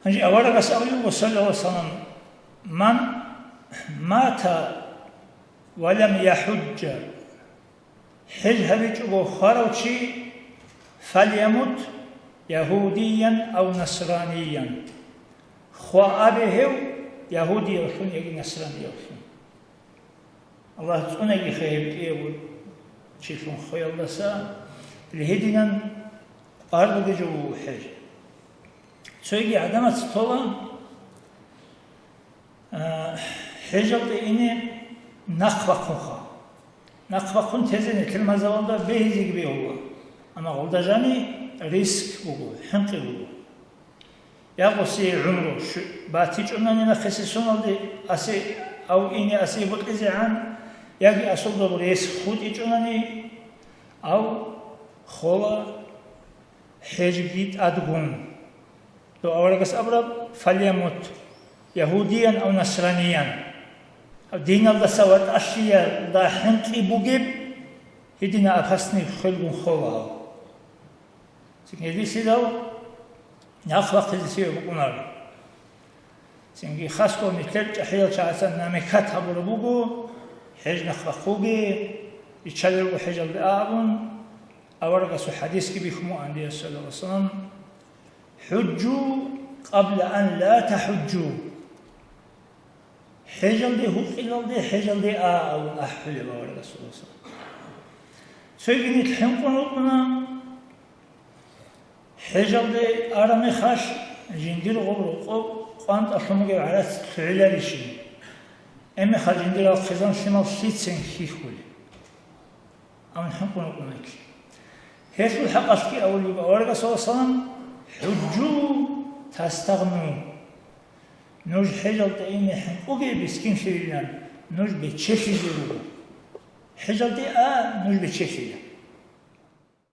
هنجي أورا بس أولي صلى الله عليه وسلم من مات ولم يحج حج هبيج أبو خاروشي فليمت يهوديا أو نصرانيا خوا أبيه يهودي يوشون يجي نصراني يوشون الله تقول يجي خيب إيه تشوفون خوي الله سا الهدينا أرض جو حج سويجي عدمت طولا حجل إني نخوخون تزين كلمة زوالدا بهزيك بي الله أما غلدا جاني ريسك بقول حنقي بقول يا قصي عمره باتيج أنني نخسسون الدي أسي أو إني أسي بقزي عن يجي أصل دبريس خود إجناني أو خلا حجبيت أدغون تو أورجس أبرد فليموت يهوديا أو نصرانيا دين الله سوت أشياء دا حنقي بوجب هدينا أفسني خلقون خلا سيدي سيداو نخلق تزيسيو بقنار سيدي خاصكو نتلج أحيال شعسان نامي كتها بربوغو حج نخلقوغي يتشللو حج الآبون أورغسو حديث كي بيخمو عن دي صلى الله عليه وسلم حجوا قبل أن لا تحجوا حجل دي هو قلل دي حجل دي آبون أحلي بأورغسو الله صلى الله عليه وسلم سويقين يتحنقون ربنا حجل دي آرامي خاش جندير غبرو قانت أشلموغي على تعلاليشي أمي خارجين دلوا خزان شمال سيتسين خيخولي أمن حنقون قناك هيث الحق أشكي أول يبقى ورقة صلى الله عليه وسلم حجوا تستغنوا نوج حجل تأيني حنقوغي بسكين شريلان نوج بتشيشي زيرو حجل تأيني نوج بتشيشي